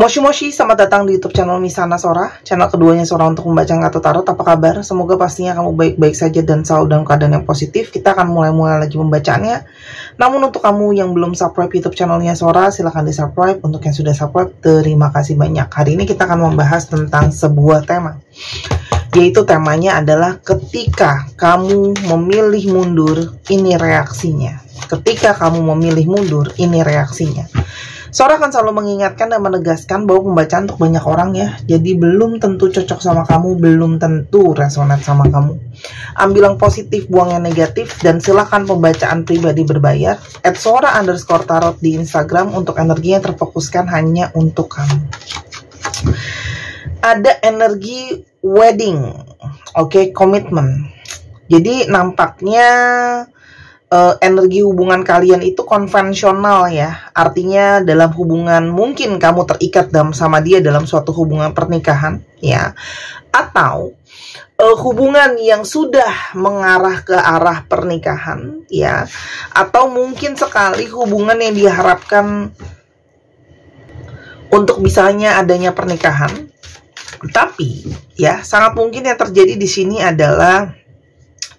Moshi Moshi, selamat datang di YouTube channel Misana Sora, channel keduanya Sora untuk membaca kartu tarot. Apa kabar? Semoga pastinya kamu baik-baik saja dan selalu dalam keadaan yang positif. Kita akan mulai lagi membacaannya. Namun untuk kamu yang belum subscribe YouTube channelnya Sora, silahkan di subscribe. Untuk yang sudah subscribe, terima kasih banyak. Hari ini kita akan membahas tentang sebuah tema, yaitu temanya adalah ketika kamu memilih mundur, ini reaksinya. Ketika kamu memilih mundur, ini reaksinya. Sora akan selalu mengingatkan dan menegaskan bahwa pembacaan untuk banyak orang ya. Jadi belum tentu cocok sama kamu, belum tentu resonate sama kamu. Ambil yang positif, buang yang negatif, dan silahkan pembacaan pribadi berbayar. @sora_tarot di Instagram untuk energi yang terfokuskan hanya untuk kamu. Ada energi wedding, oke, komitmen. Jadi nampaknya energi hubungan kalian itu konvensional ya. Artinya dalam hubungan mungkin kamu terikat sama dia dalam suatu hubungan pernikahan ya. Atau hubungan yang sudah mengarah ke arah pernikahan ya. Atau mungkin sekali hubungan yang diharapkan untuk misalnya adanya pernikahan. Tapi ya sangat mungkin yang terjadi di sini adalah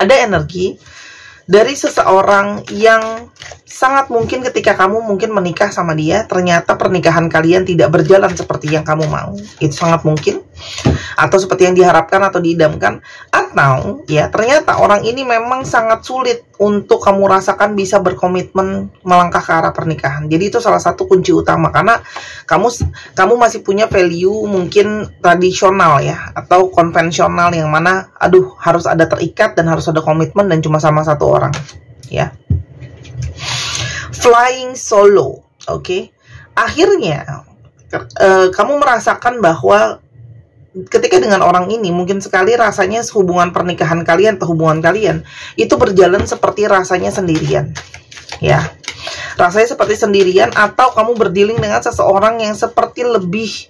ada energi dari seseorang yang sangat mungkin ketika kamu mungkin menikah sama dia, ternyata pernikahan kalian tidak berjalan seperti yang kamu mau. Itu sangat mungkin. Atau seperti yang diharapkan atau diidamkan. Atau ya ternyata orang ini memang sangat sulit untuk kamu rasakan bisa berkomitmen melangkah ke arah pernikahan. Jadi itu salah satu kunci utama. Karena kamu masih punya value mungkin tradisional ya. Atau konvensional yang mana harus ada terikat dan harus ada komitmen dan cuma sama satu orang ya. Flying solo, oke. Akhirnya kamu merasakan bahwa ketika dengan orang ini mungkin sekali rasanya hubungan pernikahan kalian atau hubungan kalian itu berjalan seperti rasanya sendirian ya. Rasanya seperti sendirian, atau kamu berdealing dengan seseorang yang seperti lebih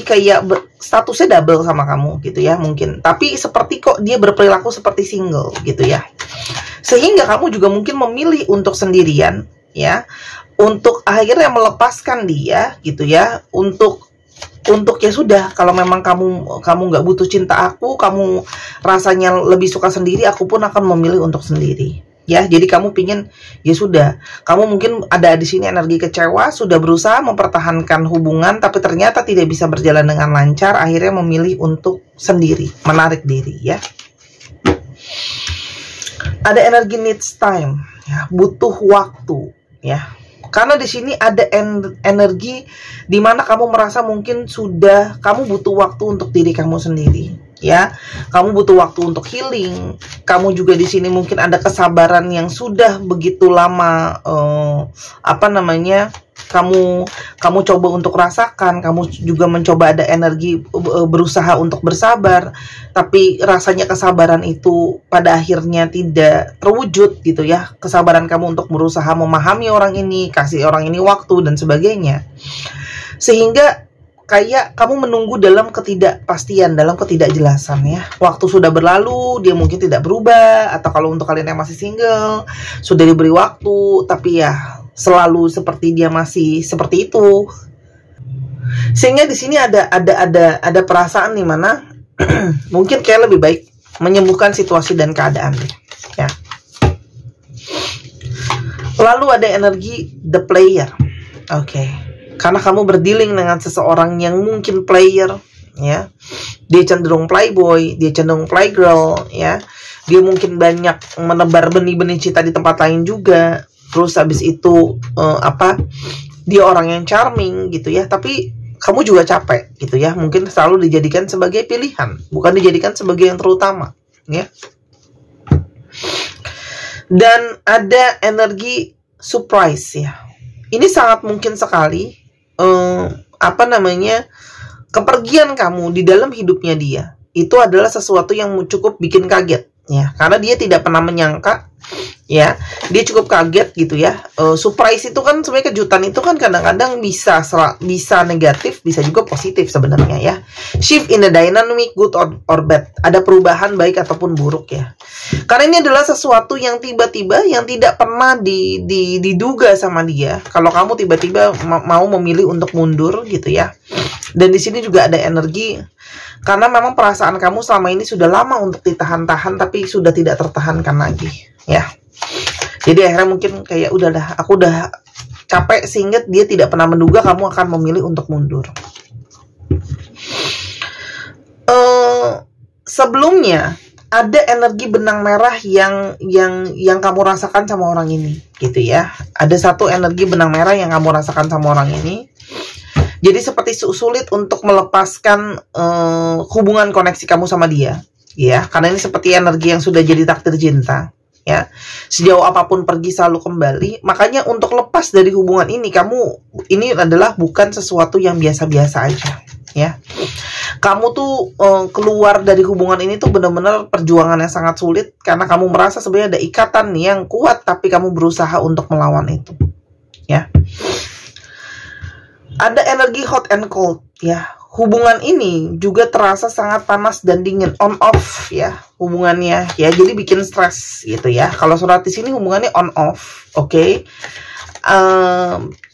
kayak statusnya double sama kamu gitu ya mungkin. Tapi seperti kok dia berperilaku seperti single gitu ya. Sehingga kamu juga mungkin memilih untuk sendirian ya. Untuk akhirnya melepaskan dia gitu ya. Untuk ya sudah, kalau memang kamu nggak butuh cinta aku, kamu rasanya lebih suka sendiri, aku pun akan memilih untuk sendiri. Ya, jadi kamu pingin, ya sudah, kamu mungkin ada di sini energi kecewa, sudah berusaha mempertahankan hubungan, tapi ternyata tidak bisa berjalan dengan lancar, akhirnya memilih untuk sendiri, menarik diri, ya. Ada energi needs time, ya, butuh waktu, ya. Karena di sini ada energi di mana kamu merasa mungkin sudah, kamu butuh waktu untuk diri kamu sendiri. Ya, kamu butuh waktu untuk healing. Kamu juga di sini mungkin ada kesabaran yang sudah begitu lama kamu coba untuk rasakan. Kamu juga mencoba ada energi berusaha untuk bersabar, tapi rasanya kesabaran itu pada akhirnya tidak terwujud gitu ya. Kesabaran kamu untuk berusaha memahami orang ini, kasih orang ini waktu dan sebagainya. Sehingga kayak kamu menunggu dalam ketidakpastian, dalam ketidakjelasan ya. Waktu sudah berlalu, dia mungkin tidak berubah. Atau kalau untuk kalian yang masih single, sudah diberi waktu, tapi ya selalu seperti dia masih seperti itu. Sehingga di sini ada perasaan di mana mungkin kayak lebih baik menyembuhkan situasi dan keadaan ya. Lalu ada energi the player. Oke. Karena kamu berdealing dengan seseorang yang mungkin player, ya, dia cenderung playboy, dia cenderung playgirl, ya, dia mungkin banyak menebar benih-benih cinta di tempat lain juga. Terus habis itu dia orang yang charming gitu ya, tapi kamu juga capek gitu ya. Mungkin selalu dijadikan sebagai pilihan, bukan dijadikan sebagai yang terutama, ya. Dan ada energi surprise ya. Ini sangat mungkin sekali kepergian kamu di dalam hidupnya dia itu adalah sesuatu yang cukup bikin kaget ya, karena dia tidak pernah menyangka, ya, dia cukup kaget gitu ya. Surprise itu kan sebenarnya, kejutan itu kan kadang-kadang bisa negatif, bisa juga positif sebenarnya ya. Shift in the dynamic, good or bad, ada perubahan baik ataupun buruk ya. Karena ini adalah sesuatu yang tiba-tiba, yang tidak pernah diduga sama dia. Kalau kamu tiba-tiba mau memilih untuk mundur gitu ya. Dan di sini juga ada energi, karena memang perasaan kamu selama ini sudah lama untuk ditahan-tahan, tapi sudah tidak tertahankan lagi ya. Jadi akhirnya mungkin kayak udahlah, aku udah capek, sehingga dia tidak pernah menduga kamu akan memilih untuk mundur. Sebelumnya ada energi benang merah yang kamu rasakan sama orang ini gitu ya. Ada satu energi benang merah yang kamu rasakan sama orang ini. Jadi seperti sulit untuk melepaskan hubungan koneksi kamu sama dia ya, karena ini seperti energi yang sudah jadi takdir cinta ya. Sejauh apapun pergi selalu kembali. Makanya untuk lepas dari hubungan ini, ini adalah bukan sesuatu yang biasa-biasa aja ya. Kamu tuh keluar dari hubungan ini tuh benar-benar perjuangan yang sangat sulit, karena kamu merasa sebenarnya ada ikatan yang kuat, tapi kamu berusaha untuk melawan itu ya. Ada energi hot and cold ya. Hubungan ini juga terasa sangat panas dan dingin, on off ya hubungannya ya. Jadi bikin stres gitu ya. Kalau surat di sini hubungannya on off, oke.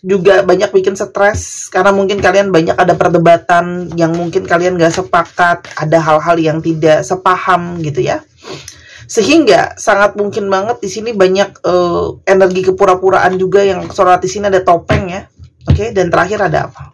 Juga banyak bikin stres, karena mungkin kalian banyak ada perdebatan yang mungkin kalian gak sepakat, ada hal-hal yang tidak sepaham gitu ya. Sehingga sangat mungkin banget di sini banyak energi kepura-puraan juga, yang surat di sini ada topeng ya. Oke, dan terakhir ada apa?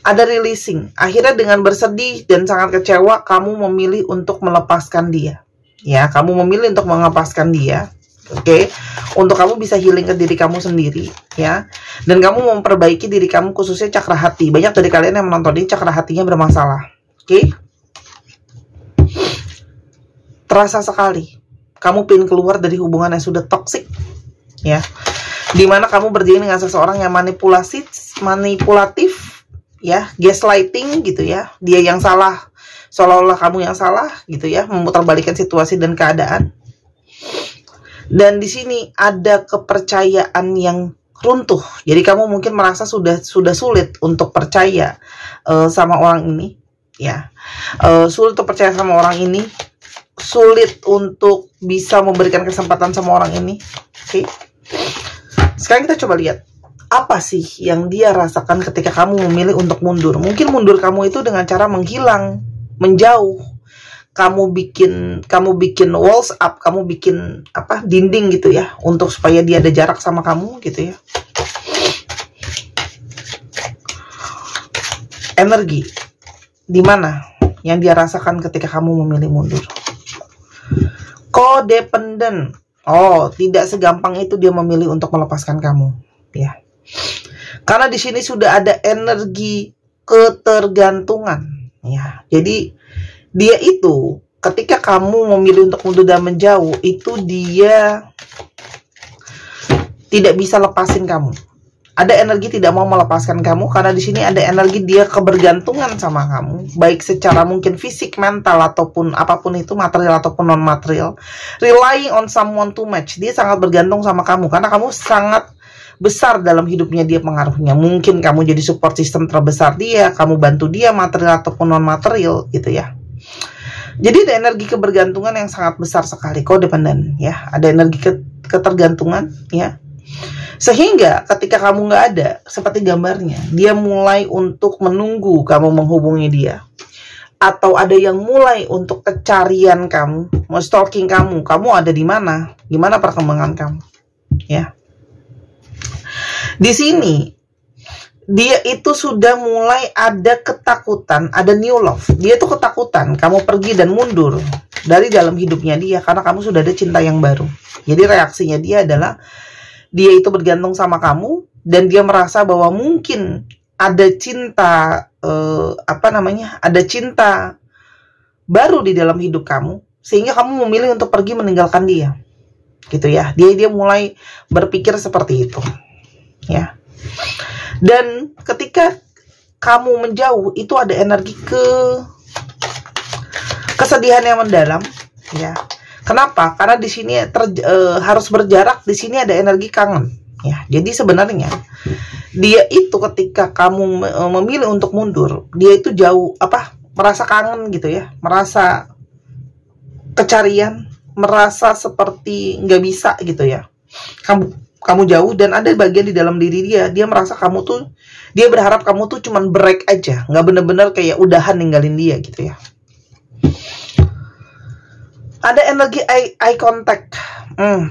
Ada releasing. Akhirnya dengan bersedih dan sangat kecewa, kamu memilih untuk melepaskan dia. Ya, kamu memilih untuk melepaskan dia. Oke, untuk kamu bisa healing ke diri kamu sendiri, ya. Dan kamu memperbaiki diri kamu, khususnya cakra hati. Banyak dari kalian yang menonton ini cakra hatinya bermasalah. Oke, terasa sekali. Kamu pengen keluar dari hubungan yang sudah toksik, ya. Dimana kamu berdiri dengan seseorang yang manipulatif, ya, gaslighting gitu ya. Dia yang salah, seolah-olah kamu yang salah gitu ya, memutarbalikkan situasi dan keadaan. Dan di sini ada kepercayaan yang runtuh. Jadi kamu mungkin merasa sudah sulit untuk percaya sama orang ini, ya. Sulit untuk percaya sama orang ini, sulit untuk bisa memberikan kesempatan sama orang ini. Oke. Sekarang kita coba lihat, apa sih yang dia rasakan ketika kamu memilih untuk mundur. Mungkin mundur kamu itu dengan cara menghilang, menjauh. Kamu bikin walls up, kamu bikin apa, dinding gitu ya, untuk supaya dia ada jarak sama kamu gitu ya. Energi di mana yang dia rasakan ketika kamu memilih mundur? Codependent. Oh, tidak segampang itu dia memilih untuk melepaskan kamu, ya. Karena di sini sudah ada energi ketergantungan, ya. Jadi dia itu ketika kamu memilih untuk mundur dan menjauh, itu dia tidak bisa lepasin kamu. Ada energi tidak mau melepaskan kamu, karena di sini ada energi dia kebergantungan sama kamu, baik secara mungkin fisik, mental, ataupun apapun itu, material ataupun non material. Relying on someone too much. Dia sangat bergantung sama kamu karena kamu sangat besar dalam hidupnya dia pengaruhnya. Mungkin kamu jadi support system terbesar dia, kamu bantu dia material ataupun non material gitu ya. Jadi ada energi kebergantungan yang sangat besar sekali, codependent ya. Ada energi ketergantungan ya. Sehingga ketika kamu nggak ada, seperti gambarnya, dia mulai untuk menunggu kamu menghubungi dia. Atau ada yang mulai untuk pencarian kamu, mau stalking kamu ada di mana, gimana perkembangan kamu, ya. Di sini, dia itu sudah mulai ada ketakutan, ada new love. Dia tuh ketakutan kamu pergi dan mundur dari dalam hidupnya dia, karena kamu sudah ada cinta yang baru. Jadi reaksinya dia adalah, dia itu bergantung sama kamu, dan dia merasa bahwa mungkin ada cinta, ada cinta baru di dalam hidup kamu, sehingga kamu memilih untuk pergi meninggalkan dia, gitu ya. Dia mulai berpikir seperti itu, ya. Dan ketika kamu menjauh, itu ada energi kesedihan yang mendalam, ya. Kenapa? Karena di sini harus berjarak, di sini ada energi kangen, ya. Jadi sebenarnya dia itu ketika kamu memilih untuk mundur, dia itu jauh merasa kangen gitu ya, merasa kecarian, merasa seperti nggak bisa gitu ya. Kamu jauh, dan ada bagian di dalam diri dia merasa kamu tuh, dia berharap kamu tuh cuman break aja, nggak bener-bener kayak udahan ninggalin dia gitu ya. Ada energi eye contact,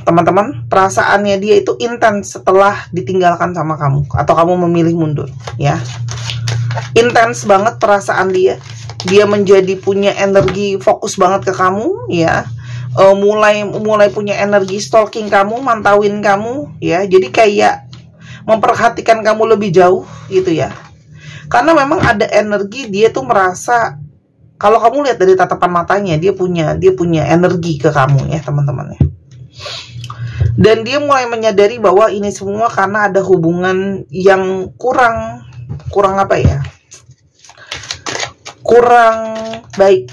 teman-teman, perasaannya dia itu intens setelah ditinggalkan sama kamu atau kamu memilih mundur, ya. Intens banget perasaan dia menjadi punya energi fokus banget ke kamu, ya. Mulai punya energi stalking kamu, mantauin kamu, ya. Jadi kayak memperhatikan kamu lebih jauh gitu ya. Karena memang ada energi dia tuh merasa, kalau kamu lihat dari tatapan matanya, dia punya energi ke kamu ya, teman-teman ya. Dan dia mulai menyadari bahwa ini semua karena ada hubungan yang kurang apa ya? Kurang baik.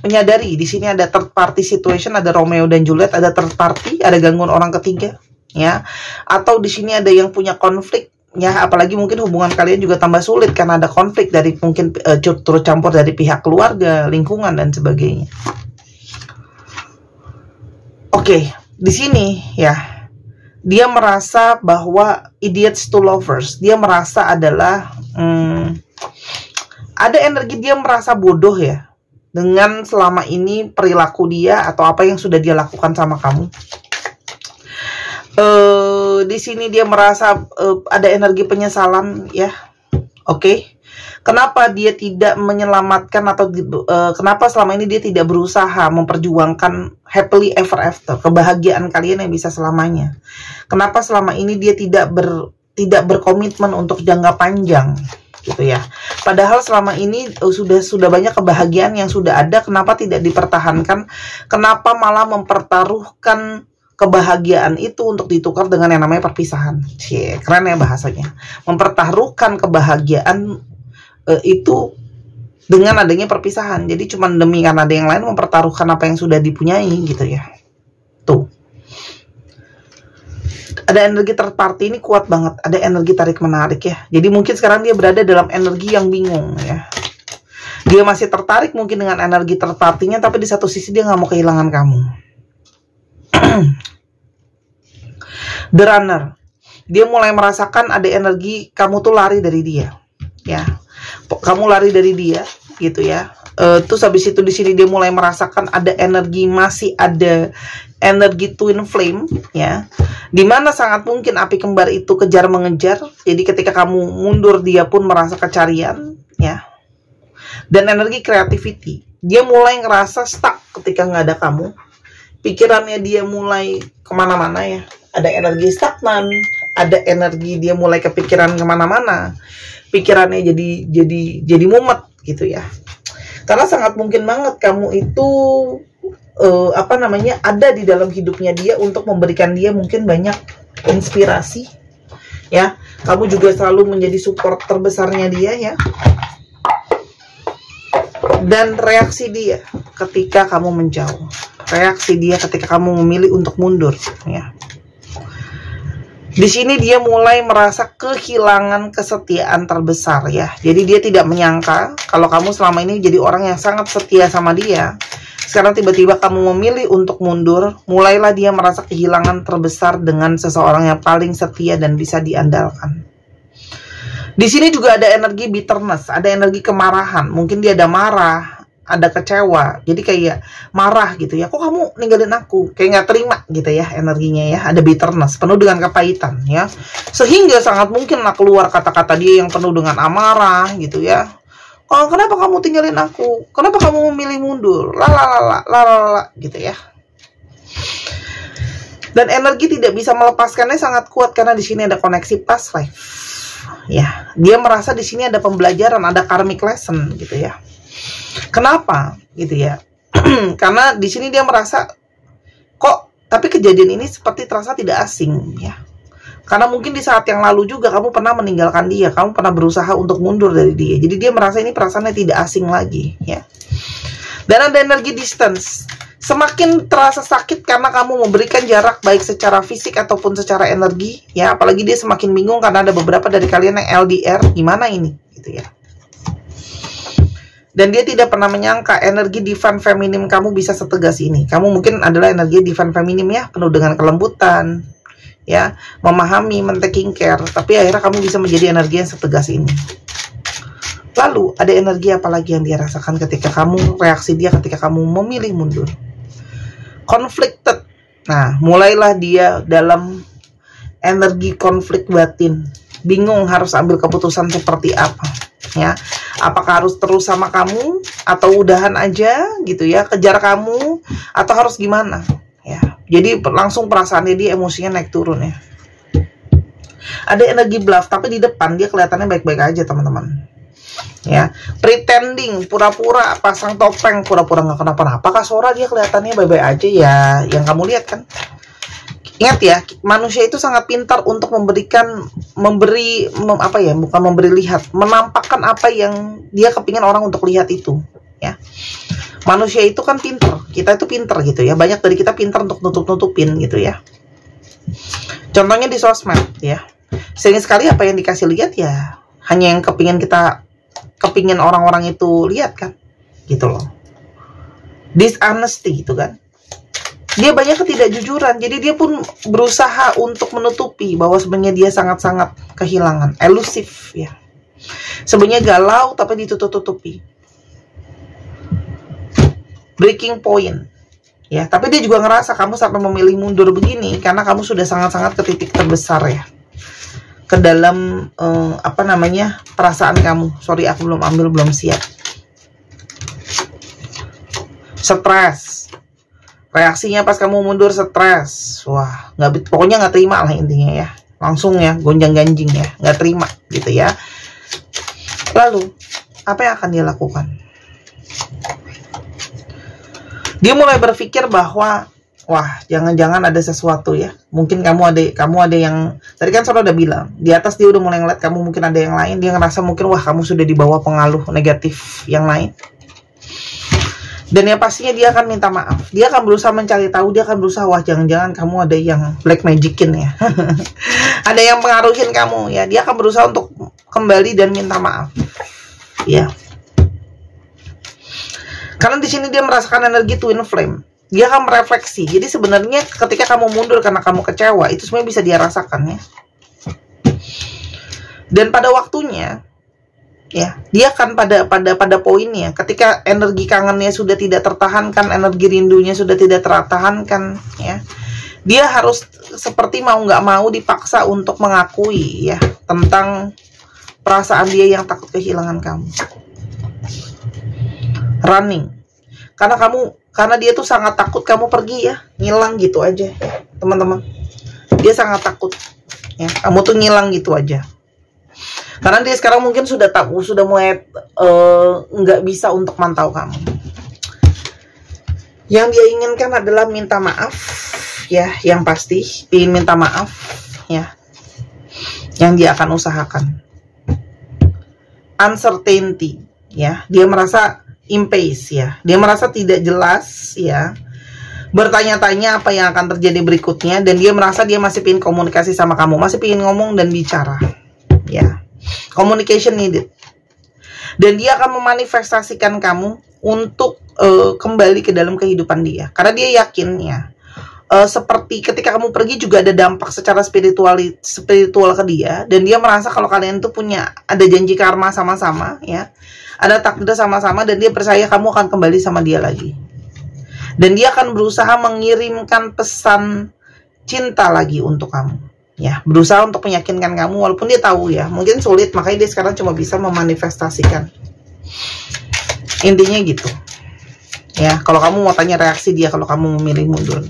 Menyadari di sini ada third party situation, ada Romeo dan Juliet, ada third party, ada gangguan orang ketiga, ya. Atau di sini ada yang punya konflik, ya. Apalagi mungkin hubungan kalian juga tambah sulit karena ada konflik dari mungkin turut campur dari pihak keluarga, lingkungan dan sebagainya. Oke, di sini ya, dia merasa bahwa idiots to lovers, dia merasa adalah ada energi dia merasa bodoh ya dengan selama ini perilaku dia atau apa yang sudah dia lakukan sama kamu. Di sini dia merasa ada energi penyesalan ya. Oke. Kenapa dia tidak menyelamatkan atau kenapa selama ini dia tidak berusaha memperjuangkan happily ever after, kebahagiaan kalian yang bisa selamanya. Kenapa selama ini dia tidak berkomitmen untuk jangka panjang gitu ya. Padahal selama ini sudah banyak kebahagiaan yang sudah ada, kenapa tidak dipertahankan? Kenapa malah mempertaruhkan kebahagiaan itu untuk ditukar dengan yang namanya perpisahan? Keren ya bahasanya. Mempertaruhkan kebahagiaan itu dengan adanya perpisahan. Jadi cuma demi karena ada yang lain mempertaruhkan apa yang sudah dipunyai gitu ya. Tuh. Ada energi third party ini kuat banget. Ada energi tarik menarik ya. Jadi mungkin sekarang dia berada dalam energi yang bingung ya. Dia masih tertarik mungkin dengan energi third party-nya, tapi di satu sisi dia nggak mau kehilangan kamu. The Runner. Dia mulai merasakan ada energi kamu tuh lari dari dia. Ya. Kamu lari dari dia gitu ya. Terus habis itu di sini dia mulai merasakan ada energi, masih ada energi twin flame ya, dimana sangat mungkin api kembar itu kejar mengejar. Jadi ketika kamu mundur dia pun merasa kecarian ya. Dan energi creativity, dia mulai ngerasa stuck ketika nggak ada kamu. Pikirannya dia mulai kemana-mana ya. Ada energi stagnan, ada energi dia mulai kepikiran kemana-mana. Pikirannya jadi mumet gitu ya. Karena sangat mungkin banget kamu itu ada di dalam hidupnya dia untuk memberikan dia mungkin banyak inspirasi ya. Kamu juga selalu menjadi support terbesarnya dia ya. Dan reaksi dia ketika kamu menjauh, reaksi dia ketika kamu memilih untuk mundur ya. Di sini dia mulai merasa kehilangan kesetiaan terbesar ya. Jadi dia tidak menyangka kalau kamu selama ini jadi orang yang sangat setia sama dia. Sekarang tiba-tiba kamu memilih untuk mundur, mulailah dia merasa kehilangan terbesar dengan seseorang yang paling setia dan bisa diandalkan. Di sini juga ada energi bitterness, ada energi kemarahan. Mungkin dia ada marah, ada kecewa. Jadi kayak marah gitu ya. Kok kamu ninggalin aku? Kayak nggak terima gitu ya energinya ya. Ada bitterness, penuh dengan kepahitan ya. Sehingga sangat mungkin lah keluar kata-kata dia yang penuh dengan amarah gitu ya. Oh, kenapa kamu tinggalin aku? Kenapa kamu memilih mundur? Lalala gitu ya. Dan energi tidak bisa melepaskannya sangat kuat karena di sini ada koneksi past life. Ya, dia merasa di sini ada pembelajaran, ada karmic lesson gitu ya. Kenapa gitu ya? Karena di sini dia merasa kok tapi kejadian ini seperti terasa tidak asing ya. Karena mungkin di saat yang lalu juga kamu pernah meninggalkan dia, kamu pernah berusaha untuk mundur dari dia. Jadi dia merasa ini perasaannya tidak asing lagi ya. Dan ada energi distance. Semakin terasa sakit karena kamu memberikan jarak baik secara fisik ataupun secara energi, ya. Apalagi dia semakin bingung karena ada beberapa dari kalian yang LDR, gimana ini, gitu ya. Dan dia tidak pernah menyangka energi divine feminim kamu bisa setegas ini. Kamu mungkin adalah energi divine feminim ya, penuh dengan kelembutan, ya, memahami, men-taking care. Tapi akhirnya kamu bisa menjadi energi yang setegas ini. Lalu ada energi apa lagi yang dia rasakan ketika kamu, reaksi dia ketika kamu memilih mundur? Conflicted. Nah, mulailah dia dalam energi konflik batin. Bingung harus ambil keputusan seperti apa, ya. Apakah harus terus sama kamu atau udahan aja gitu ya, kejar kamu, atau harus gimana, ya. Jadi langsung perasaannya dia, emosinya naik turun ya. Ada energi bluff, tapi di depan dia kelihatannya baik-baik aja, teman-teman. Ya, pretending, pura-pura, pasang topeng, pura-pura nggak kenapa-napa. Kasora dia kelihatannya baik-baik aja ya, yang kamu lihat kan. Ingat ya, manusia itu sangat pintar untuk menampakkan apa yang dia kepingin orang untuk lihat itu, ya. Manusia itu kan pintar, kita itu pintar gitu ya. Banyak dari kita pintar untuk nutup-nutupin gitu ya. Contohnya di sosmed ya. Sering sekali apa yang dikasih lihat ya hanya yang kepingin orang-orang itu lihat kan, gitu loh. Dishonesty gitu kan. Dia banyak ketidakjujuran, jadi dia pun berusaha untuk menutupi bahwa sebenarnya dia sangat-sangat kehilangan, elusif ya. Sebenarnya galau tapi ditutup-tutupi. Breaking point. Ya, tapi dia juga ngerasa kamu sampai memilih mundur begini karena kamu sudah sangat-sangat ke titik terbesar ya. Ke dalam perasaan kamu. Sorry, aku belum siap. Stres. Reaksinya pas kamu mundur stres. Wah, pokoknya nggak terima lah intinya ya. Langsung ya, gonjang-ganjing ya, nggak terima gitu ya. Lalu, apa yang akan dia lakukan? Dia mulai berpikir bahwa wah, jangan-jangan ada sesuatu ya. Mungkin kamu ada yang tadi kan Sora udah bilang, di atas dia udah mulai ngeliat kamu mungkin ada yang lain. Dia ngerasa mungkin wah, kamu sudah dibawa pengaruh negatif yang lain. Dan ya pastinya dia akan minta maaf. Dia akan berusaha mencari tahu, dia akan berusaha wah, jangan-jangan kamu ada yang black magicin ya. Ada yang pengaruhin kamu ya. Dia akan berusaha untuk kembali dan minta maaf. Ya. Karena di sini dia merasakan energi twin flame. Dia akan merefleksi. Jadi sebenarnya ketika kamu mundur karena kamu kecewa, itu sebenarnya bisa dia rasakan ya. Dan pada waktunya, ya, dia akan pada poinnya, ketika energi kangennya sudah tidak tertahankan, energi rindunya sudah tidak tertahankan, ya, dia harus seperti mau nggak mau dipaksa untuk mengakui ya tentang perasaan dia yang takut kehilangan kamu. Running. Karena dia tuh sangat takut kamu pergi ya, ngilang gitu aja ya, teman-teman. Dia sangat takut ya, kamu tuh ngilang gitu aja. Karena dia sekarang mungkin sudah mulai nggak bisa untuk mantau kamu. Yang dia inginkan adalah minta maaf ya, yang pasti ingin minta maaf ya, yang dia akan usahakan. Uncertainty ya, dia merasa impasse ya, dia merasa tidak jelas ya, bertanya-tanya apa yang akan terjadi berikutnya, dan dia merasa dia masih ingin komunikasi sama kamu, masih ingin ngomong dan bicara ya. Communication needed. Dan dia akan memanifestasikan kamu untuk kembali ke dalam kehidupan dia. Karena dia yakin ya, seperti ketika kamu pergi juga ada dampak secara spiritual ke dia. Dan dia merasa kalau kalian tuh ada janji karma sama-sama ya, ada takdir sama-sama, dan dia percaya kamu akan kembali sama dia lagi. Dan dia akan berusaha mengirimkan pesan cinta lagi untuk kamu. Ya, berusaha untuk meyakinkan kamu walaupun dia tahu ya, mungkin sulit, makanya dia sekarang cuma bisa memanifestasikan. Intinya gitu. Ya, kalau kamu mau tanya reaksi dia kalau kamu memilih mundur.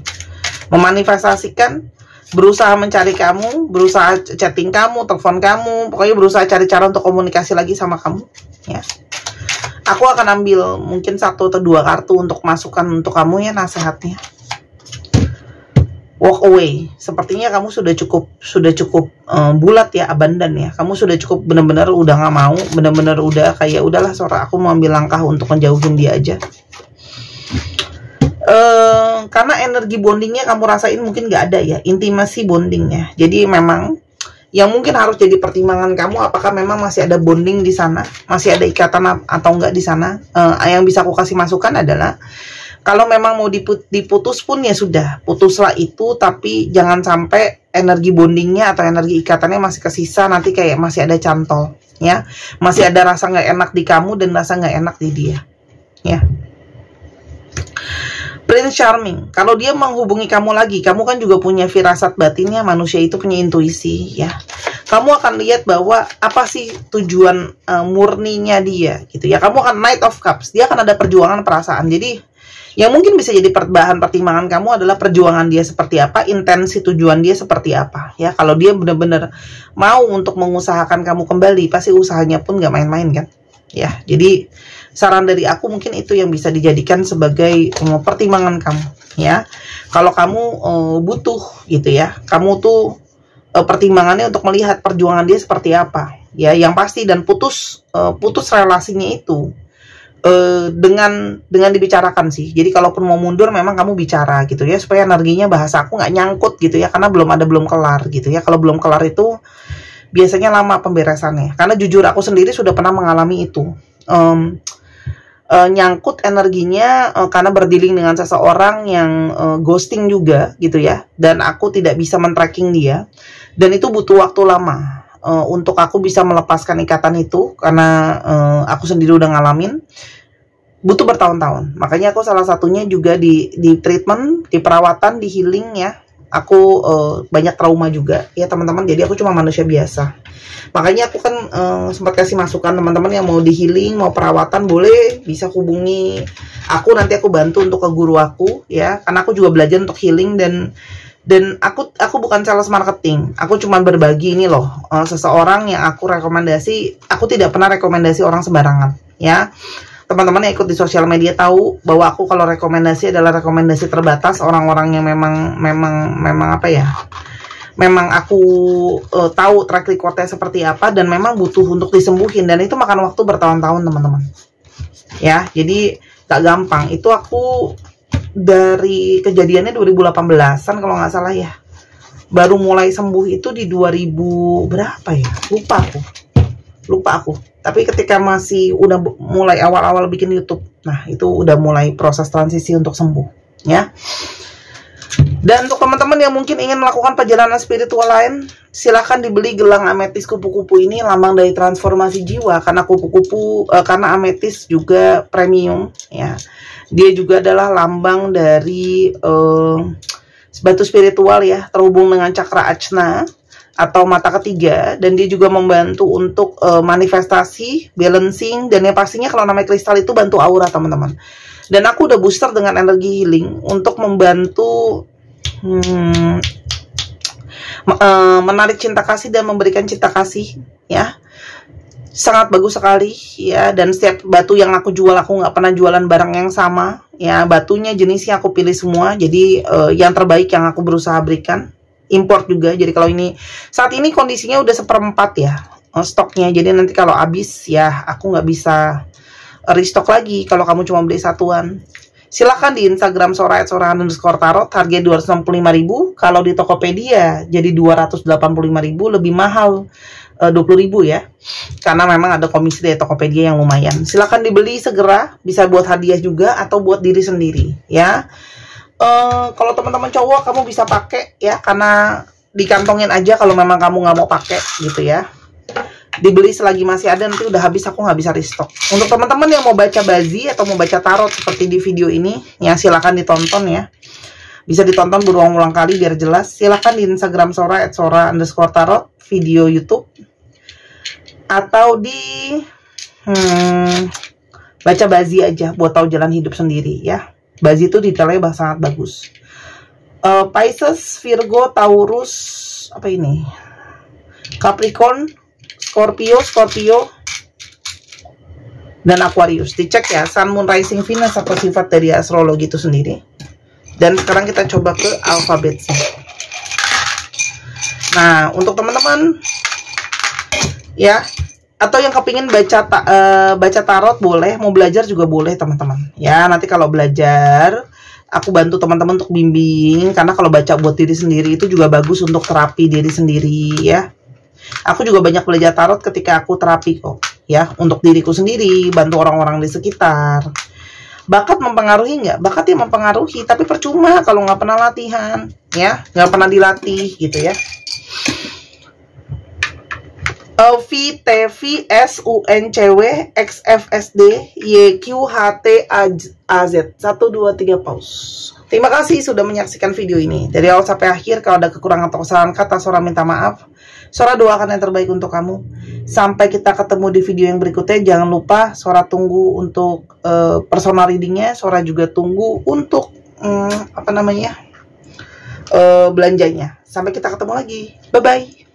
Memanifestasikan, berusaha mencari kamu, berusaha chatting kamu, telepon kamu, pokoknya berusaha cari cara untuk komunikasi lagi sama kamu, ya. Aku akan ambil mungkin 1 atau 2 kartu untuk masukkan untuk kamu ya nasihatnya. Walk away. Sepertinya kamu sudah cukup bulat ya, abandon ya. Kamu sudah cukup benar-benar udah nggak mau, benar-benar udah kayak udahlah Sora, aku mau ambil langkah untuk menjauhin dia aja. Karena energi bondingnya kamu rasain mungkin nggak ada ya, intimasi bondingnya. Jadi memang yang mungkin harus jadi pertimbangan kamu, apakah memang masih ada bonding di sana, masih ada ikatan atau enggak di sana. Yang bisa aku kasih masukan adalah kalau memang mau diputus pun ya sudah, putuslah itu, tapi jangan sampai energi bondingnya atau energi ikatannya masih kesisa, nanti kayak masih ada cantol ya, masih ada rasa nggak enak di kamu dan rasa nggak enak di dia ya. Prince Charming, kalau dia menghubungi kamu lagi, kamu kan juga punya firasat batinnya, manusia itu punya intuisi ya. Kamu akan lihat bahwa apa sih tujuan murninya dia gitu ya. Kamu akan Knight of Cups, dia akan ada perjuangan perasaan. Jadi yang mungkin bisa jadi bahan pertimbangan kamu adalah perjuangan dia seperti apa, intensi tujuan dia seperti apa ya. Kalau dia benar-benar mau untuk mengusahakan kamu kembali, pasti usahanya pun gak main-main kan ya. Jadi saran dari aku mungkin itu yang bisa dijadikan sebagai pertimbangan kamu ya. Kalau kamu butuh gitu ya, kamu tuh pertimbangannya untuk melihat perjuangan dia seperti apa ya, yang pasti. Dan putus relasinya itu dengan dibicarakan sih. Jadi kalaupun mau mundur memang kamu bicara gitu ya, supaya energinya, bahasa aku nggak nyangkut gitu ya, karena belum kelar gitu ya. Kalau belum kelar itu biasanya lama pemberesannya, karena jujur aku sendiri sudah pernah mengalami itu. Nyangkut energinya karena berdealing dengan seseorang yang ghosting juga gitu ya, dan aku tidak bisa men-tracking dia, dan itu butuh waktu lama untuk aku bisa melepaskan ikatan itu, karena aku sendiri udah ngalamin, butuh bertahun-tahun. Makanya aku salah satunya juga di treatment, di perawatan, di healing ya. Aku banyak trauma juga ya teman-teman, jadi aku cuma manusia biasa. Makanya aku kan sempat kasih masukan, teman-teman yang mau di healing, mau perawatan, boleh bisa hubungi aku, nanti aku bantu untuk ke guru aku ya, karena aku juga belajar untuk healing. Dan aku bukan sales marketing, aku cuma berbagi ini loh, seseorang yang aku rekomendasi. Aku tidak pernah rekomendasi orang sembarangan ya. Teman-teman yang ikut di sosial media tahu bahwa aku kalau rekomendasi adalah rekomendasi terbatas, orang-orang yang memang apa ya, memang aku tahu track recordnya seperti apa, dan memang butuh untuk disembuhin, dan itu makan waktu bertahun-tahun teman-teman ya. Jadi gak gampang. Itu aku dari kejadiannya 2018an kalau nggak salah ya, baru mulai sembuh itu di 2000 berapa ya, lupa aku. Tapi ketika masih udah mulai awal-awal bikin YouTube, nah itu udah mulai proses transisi untuk sembuh ya. Dan untuk teman-teman yang mungkin ingin melakukan perjalanan spiritual lain, silahkan dibeli gelang ametis kupu-kupu ini, lambang dari transformasi jiwa. Karena kupu-kupu, karena ametis juga premium ya, dia juga adalah lambang dari batu spiritual ya, terhubung dengan cakra ajna atau mata ketiga, dan dia juga membantu untuk manifestasi, balancing, dan yang pastinya kalau namanya kristal itu bantu aura teman-teman. Dan aku udah booster dengan energi healing untuk membantu menarik cinta kasih dan memberikan cinta kasih ya. Sangat bagus sekali ya. Dan setiap batu yang aku jual, aku nggak pernah jualan barang yang sama ya. Batunya jenisnya aku pilih semua, jadi yang terbaik yang aku berusaha berikan. Import juga, jadi kalau ini saat ini kondisinya udah 1/4 ya stoknya, jadi nanti kalau habis ya aku nggak bisa restock lagi kalau kamu cuma beli satuan. Silahkan di Instagram sora_tarot, harganya 265.000. Kalau di Tokopedia jadi 285.000, lebih mahal 20.000 ya, karena memang ada komisi dari Tokopedia yang lumayan. Silahkan dibeli segera, bisa buat hadiah juga atau buat diri sendiri ya. Kalau teman-teman cowok, kamu bisa pakai ya, karena dikantongin aja kalau memang kamu nggak mau pakai gitu ya. Dibeli selagi masih ada, nanti udah habis aku nggak bisa restock. Untuk teman-teman yang mau baca bazi atau mau baca tarot seperti di video ini ya, silakan ditonton ya. Bisa ditonton berulang-ulang kali biar jelas. Silakan di Instagram @sora_tarot, video YouTube, atau di baca bazi aja buat tahu jalan hidup sendiri ya. Bazi itu detailnya sangat bagus. Pisces, Virgo, Taurus, apa ini? Capricorn, Scorpio, dan Aquarius. Dicek ya, Sun, Moon, Rising, Venus, atau sifat dari astrologi itu sendiri. Dan sekarang kita coba ke alfabetnya. Nah, untuk teman-teman ya, atau yang kepingin baca tarot boleh, mau belajar juga boleh teman-teman ya. Nanti kalau belajar Aku bantu teman-teman untuk bimbing, karena kalau baca buat diri sendiri itu juga bagus untuk terapi diri sendiri ya. Aku juga banyak belajar tarot ketika aku terapi kok ya, untuk diriku sendiri, bantu orang-orang di sekitar. Bakat mempengaruhi nggak? Bakat ya mempengaruhi, tapi percuma kalau nggak pernah latihan ya, nggak pernah dilatih gitu ya. VTVSUNCW XFSD YQHTAZ 1 2 3 pause. Terima kasih sudah menyaksikan video ini dari awal sampai akhir. Kalau ada kekurangan atau kesalahan kata, Sora minta maaf. Sora doakan yang terbaik untuk kamu. Sampai kita ketemu di video yang berikutnya. Jangan lupa Sora tunggu untuk personal readingnya. Sora juga tunggu untuk belanjanya. Sampai kita ketemu lagi. Bye bye.